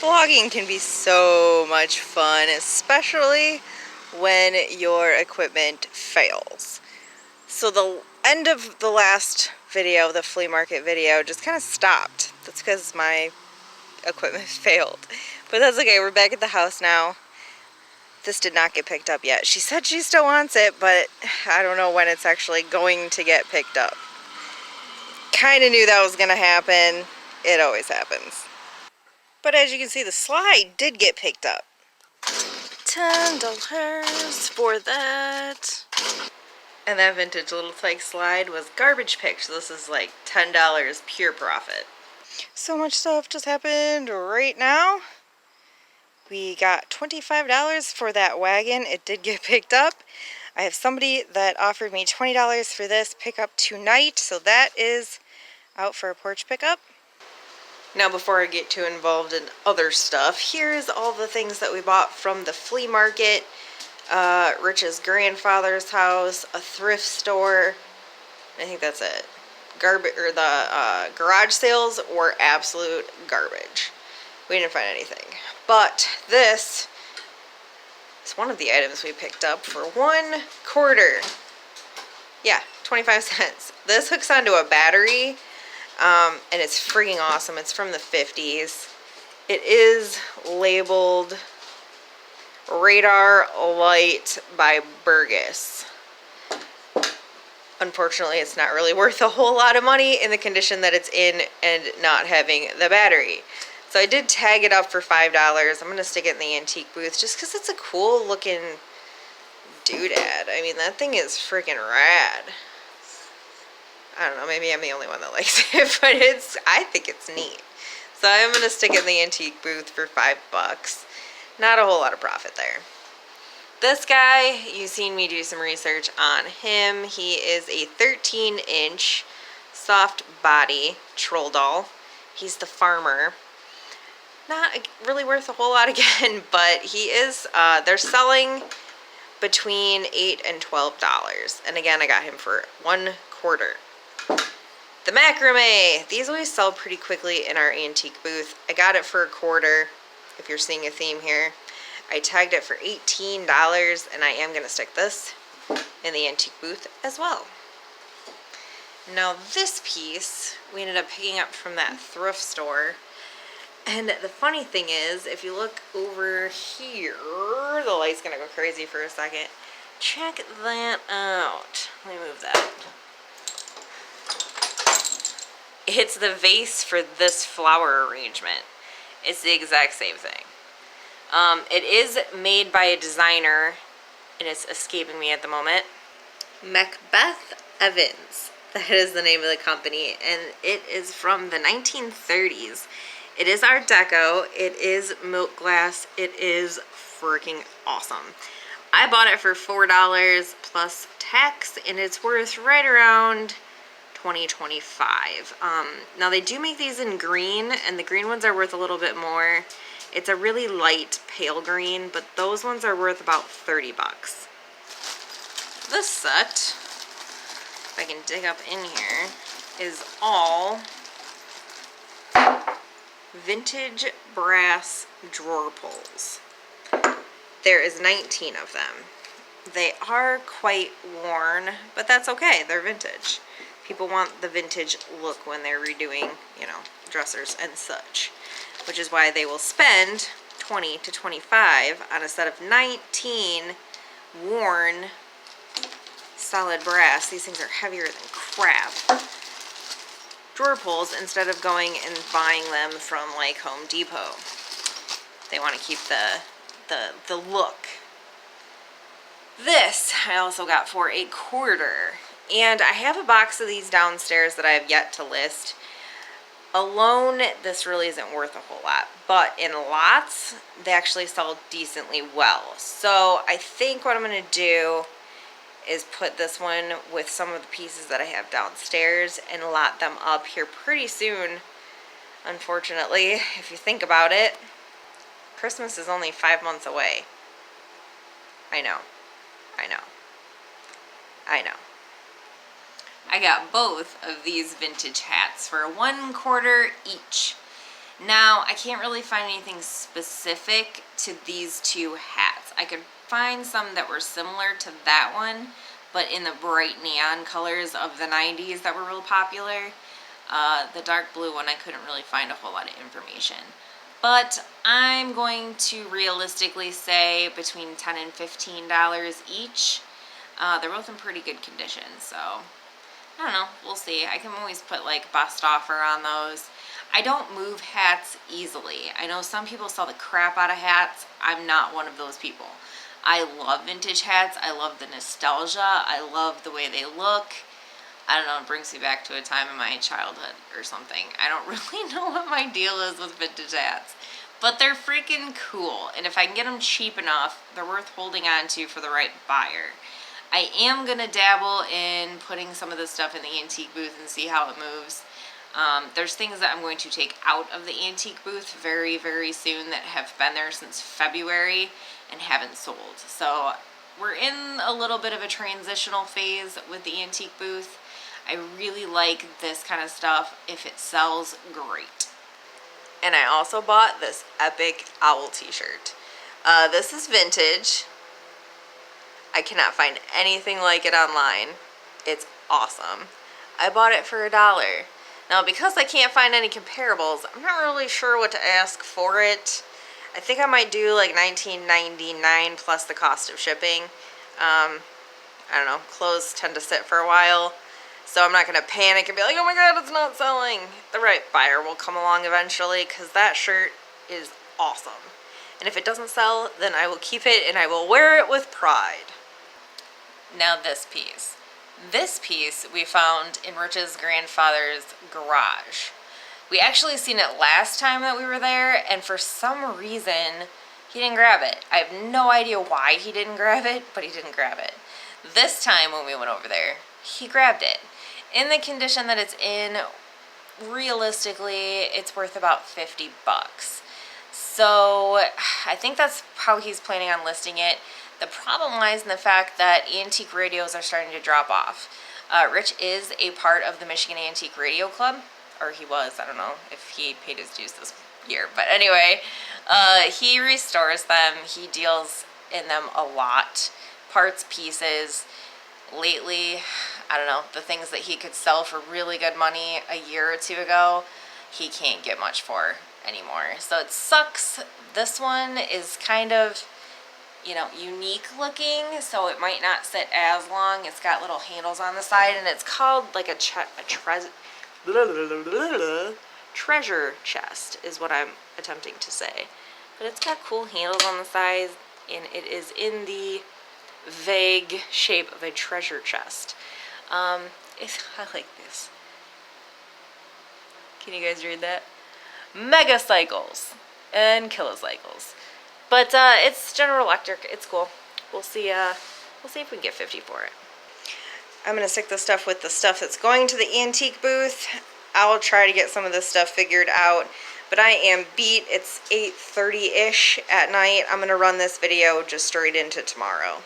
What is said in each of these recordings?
Vlogging can be so much fun, especially when your equipment fails. So the end of the last video, the flea market video, just kind of stopped. That's because my equipment failed. But that's okay, we're back at the house now. This did not get picked up yet. She said she still wants it, but I don't know when it's actually going to get picked up. Kind of knew that was going to happen. It always happens. But as you can see, the slide did get picked up. $10 for that. And that vintage little tyke slide was garbage picked, so this is like $10 pure profit. So much stuff just happened right now. We got $25 for that wagon. It did get picked up. I have somebody that offered me $20 for this pickup tonight, so that is out for a porch pickup. Now before I get too involved in other stuff, here's all the things that we bought from the flea market, Rich's grandfather's house, a thrift store. I think that's it. The garage sales were absolute garbage. We didn't find anything. But this is one of the items we picked up for $1.25. Yeah, 25 cents. This hooks onto a battery. And it's freaking awesome. It's from the 50s. It is labeled Radar Light by Burgess. Unfortunately, it's not really worth a whole lot of money in the condition that it's in and not having the battery. So I did tag it up for $5. I'm going to stick it in the antique booth just because it's a cool looking doodad. I mean, that thing is freaking rad. I don't know, maybe I'm the only one that likes it, but I think it's neat. So I'm going to stick it in the antique booth for $5. Not a whole lot of profit there. This guy, you've seen me do some research on him. He is a 13-inch soft body troll doll. He's the farmer. Not really worth a whole lot again, but he is, they're selling between $8 and $12. And again, I got him for $1.25. The macrame. These always sell pretty quickly in our antique booth. I got it for $0.25, if you're seeing a theme here. I tagged it for $18, and I am going to stick this in the antique booth as well. Now this piece, we ended up picking up from that thrift store. And the funny thing is, if you look over here, the light's going to go crazy for a second. Check that out. Let me move that. It's the vase for this flower arrangement. It's the exact same thing. It is made by a designer, and it's escaping me at the moment. Macbeth Evans. That is the name of the company, and it is from the 1930s. It is Art Deco. It is milk glass. It is freaking awesome. I bought it for $4 plus tax, and it's worth right around $20.25. Now they do make these in green, and the green ones are worth a little bit more. It's a really light pale green, but those ones are worth about $30. This set, if I can dig up in here, is all vintage brass drawer pulls. There is 19 of them. They are quite worn, but that's okay. They're vintage. People want the vintage look when they're redoing, you know, dressers and such, which is why they will spend $20 to $25 on a set of 19 worn solid brass. These things are heavier than crap. Drawer pulls instead of going and buying them from like Home Depot. They want to keep the look. This I also got for $0.25. And I have a box of these downstairs that I have yet to list. Alone, this really isn't worth a whole lot. But in lots, they actually sell decently well. So I think what I'm going to do is put this one with some of the pieces that I have downstairs and lot them up here pretty soon. Unfortunately, if you think about it, Christmas is only 5 months away. I know. I got both of these vintage hats for $1.25 each. Now, I can't really find anything specific to these two hats. I could find some that were similar to that one, but in the bright neon colors of the 90s that were real popular. The dark blue one, I couldn't really find a whole lot of information. But I'm going to realistically say between $10 and $15 each. They're both in pretty good condition, so I don't know, we'll see. I can always put like best offer on those. I don't move hats easily. I know some people sell the crap out of hats. I'm not one of those people. I love vintage hats. I love the nostalgia. I love the way they look. I don't know, it brings me back to a time in my childhood or something. I don't really know what my deal is with vintage hats. But they're freaking cool. And if I can get them cheap enough, they're worth holding on to for the right buyer. I am going to dabble in putting some of this stuff in the antique booth and see how it moves. There's things that I'm going to take out of the antique booth very, very soon that have been there since February and haven't sold. So we're in a little bit of a transitional phase with the antique booth. I really like this kind of stuff. If it sells, great. And I also bought this epic owl t-shirt. This is vintage. I cannot find anything like it online. It's awesome. I bought it for $1. Now, because I can't find any comparables, I'm not really sure what to ask for it. I think I might do like $19.99 plus the cost of shipping. I don't know, clothes tend to sit for a while, so I'm not going to panic and be like, oh my god, it's not selling. The right buyer will come along eventually, because that shirt is awesome. And if it doesn't sell, then I will keep it and I will wear it with pride. Now this piece. This piece we found in Rich's grandfather's garage. We actually seen it last time that we were there, and for some reason, he didn't grab it. I have no idea why he didn't grab it, but he didn't grab it. This time when we went over there, he grabbed it. In the condition that it's in, realistically, it's worth about 50 bucks. So I think that's how he's planning on listing it. The problem lies in the fact that antique radios are starting to drop off. Rich is a part of the Michigan Antique Radio Club, or he was. I don't know if he paid his dues this year. But anyway, he restores them. He deals in them a lot. Parts, pieces. Lately, I don't know, the things that he could sell for really good money a year or two ago, he can't get much for anymore. So it sucks. This one is kind of, you know, unique looking, so it might not sit as long. It's got little handles on the side, and it's called like a treasure chest is what I'm attempting to say. But it's got cool handles on the side, and it is in the vague shape of a treasure chest. I like this. Can you guys read that? Megacycles and kilocycles. But it's General Electric. It's cool. We'll see if we can get 50 for it. I'm gonna stick the stuff with the stuff that's going to the antique booth. I'll try to get some of this stuff figured out, but I am beat. It's 8:30-ish at night. I'm gonna run this video just straight into tomorrow.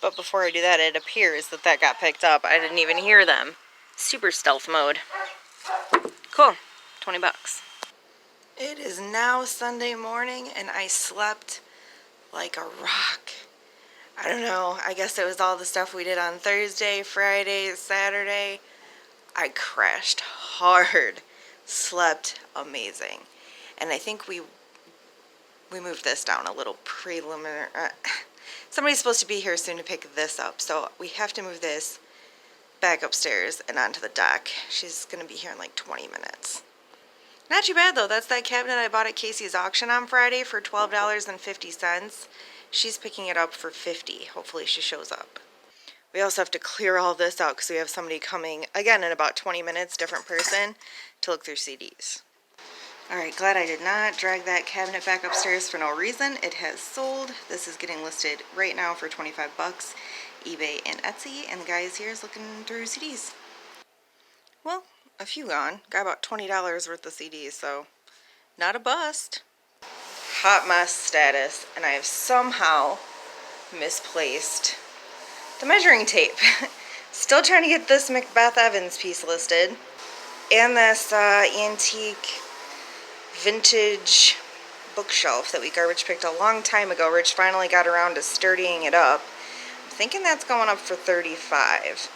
But before I do that, it appears that that got picked up. I didn't even hear them. Super stealth mode. Cool. 20 bucks. It is now Sunday morning, and I slept like a rock. I don't know. I guess it was all the stuff we did on Thursday, Friday, Saturday. I crashed hard. Slept amazing. And I think we moved this down a little preliminary. Somebody's supposed to be here soon to pick this up, so we have to move this back upstairs and onto the dock. She's going to be here in like 20 minutes. Not too bad though. That's that cabinet I bought at Casey's auction on Friday for $12.50. She's picking it up for $50. Hopefully she shows up. We also have to clear all this out because we have somebody coming, again in about 20 minutes, different person, to look through CDs. Alright, glad I did not drag that cabinet back upstairs for no reason. It has sold. This is getting listed right now for 25 bucks, eBay and Etsy, and the guy is here is looking through CDs. Well, a few gone. Got about $20 worth of CDs, so not a bust. Hot mess status, and I have somehow misplaced the measuring tape. Still trying to get this Macbeth Evans piece listed, and this antique vintage bookshelf that we garbage picked a long time ago. Rich finally got around to sturdying it up. I'm thinking that's going up for $35.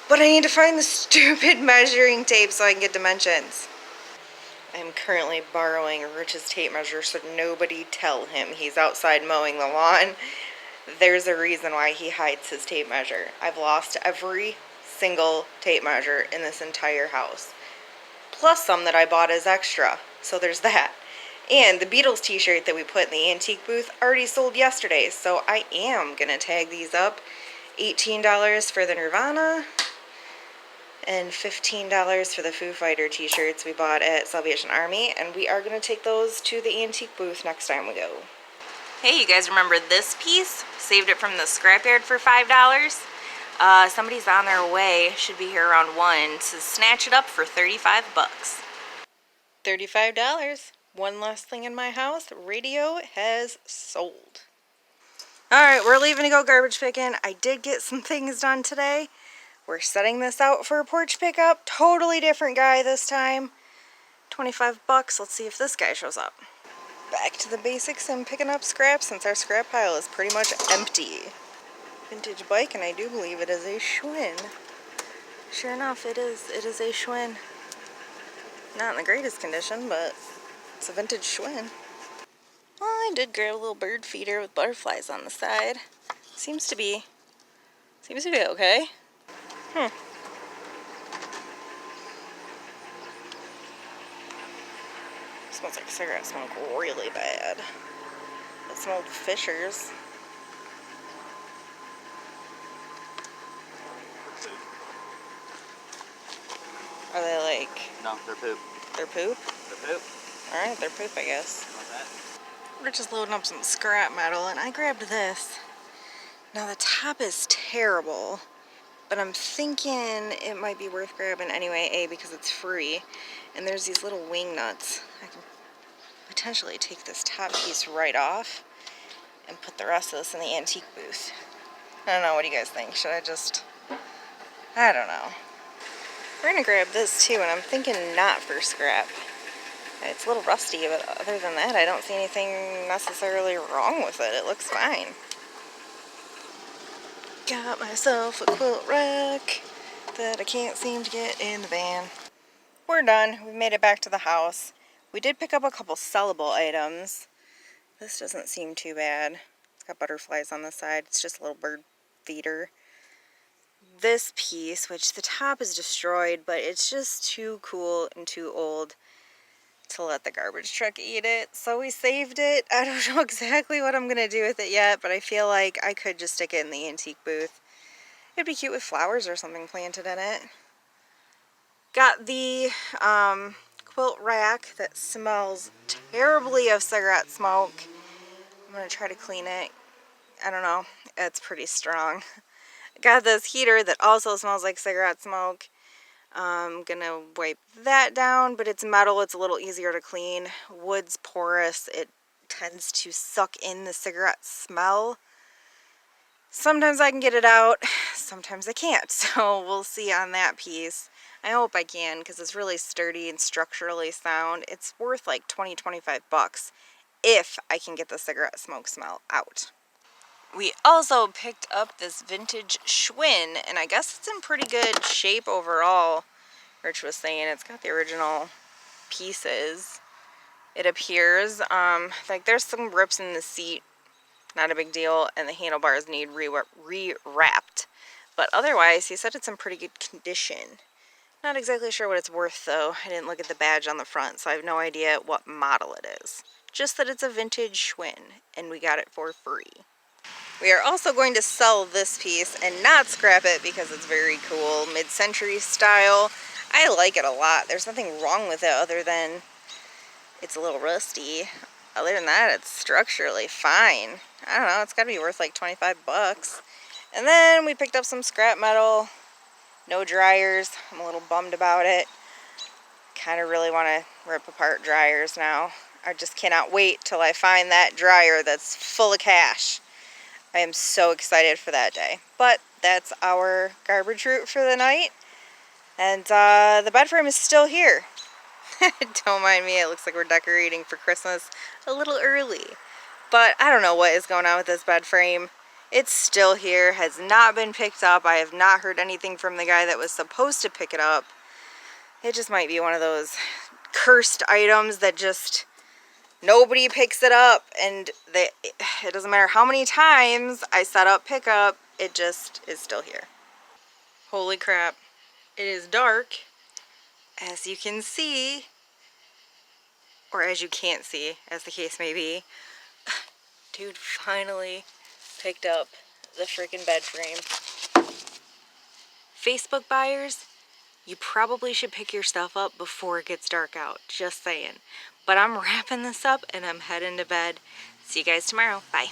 But I need to find the stupid measuring tape so I can get dimensions. I'm currently borrowing Rich's tape measure so nobody tell him he's outside mowing the lawn. There's a reason why he hides his tape measure. I've lost every single tape measure in this entire house. Plus some that I bought as extra. So there's that. And the Beatles t-shirt that we put in the antique booth already sold yesterday. So I am going to tag these up. $18 for the Nirvana and $15 for the Foo Fighter t-shirts we bought at Salvation Army. And we are going to take those to the antique booth next time we go. Hey, you guys remember this piece? Saved it from the scrapyard for $5. Somebody's on their way, should be here around 1, to snatch it up for $35. $35. One last thing in my house. Radio has sold. Alright, we're leaving to go garbage picking. I did get some things done today. We're setting this out for a porch pickup. Totally different guy this time. $25. Let's see if this guy shows up. Back to the basics and picking up scrap since our scrap pile is pretty much empty. Vintage bike, and I do believe it is a Schwinn. Sure enough, it is a Schwinn. Not in the greatest condition, but it's a vintage Schwinn. Well, I did grab a little bird feeder with butterflies on the side. Seems to be okay. Smells like cigarette smoke really bad. It smelled Fisher's. Are they like... No, they're poop. They're poop? They're poop. Alright, they're poop, I guess. We're just loading up some scrap metal, and I grabbed this. Now, the top is terrible, but I'm thinking it might be worth grabbing anyway, A, because it's free, and there's these little wing nuts. I can potentially take this top piece right off and put the rest of this in the antique booth. I don't know, what do you guys think? Should I just... I don't know. We're gonna grab this too, and I'm thinking not for scrap. It's a little rusty, but other than that, I don't see anything necessarily wrong with it. It looks fine. Got myself a quilt rack that I can't seem to get in the van. We're done. We made it back to the house. We did pick up a couple sellable items. This doesn't seem too bad. It's got butterflies on the side. It's just a little bird feeder. This piece, which the top is destroyed, but it's just too cool and too old to let the garbage truck eat it. So we saved it. I don't know exactly what I'm going to do with it yet, but I feel like I could just stick it in the antique booth. It'd be cute with flowers or something planted in it. Got the quilt rack that smells terribly of cigarette smoke. I'm going to try to clean it. I don't know. It's pretty strong. Got this heater that also smells like cigarette smoke. I'm gonna wipe that down, but it's metal, it's a little easier to clean. Wood's porous, it tends to suck in the cigarette smell. Sometimes I can get it out, sometimes I can't, so we'll see on that piece. I hope I can, because it's really sturdy and structurally sound. It's worth like $20–25 if I can get the cigarette smoke smell out. We also picked up this vintage Schwinn, and I guess it's in pretty good shape overall. Rich was saying it's got the original pieces, it appears. Like there's some rips in the seat, not a big deal, and the handlebars need re-wrapped. But otherwise, he said it's in pretty good condition. Not exactly sure what it's worth, though. I didn't look at the badge on the front, so I have no idea what model it is. Just that it's a vintage Schwinn, and we got it for free. We are also going to sell this piece and not scrap it because it's very cool, mid-century style. I like it a lot. There's nothing wrong with it other than it's a little rusty. Other than that, it's structurally fine. I don't know, it's got to be worth like $25. And then we picked up some scrap metal. No dryers. I'm a little bummed about it. Kind of really want to rip apart dryers now. I just cannot wait till I find that dryer that's full of cash. I am so excited for that day. But that's our garbage route for the night. And the bed frame is still here. Don't mind me, it looks like we're decorating for Christmas a little early. But I don't know what is going on with this bed frame. It's still here, has not been picked up. I have not heard anything from the guy that was supposed to pick it up. It just might be one of those cursed items that just nobody picks it up, and it doesn't matter how many times I set up pickup, it just is still here. Holy crap. It is dark, as you can see, or as you can't see, as the case may be. Dude finally picked up the freaking bed frame. Facebook buyers, you probably should pick your stuff up before it gets dark out. Just saying. But I'm wrapping this up and I'm heading to bed. See you guys tomorrow. Bye.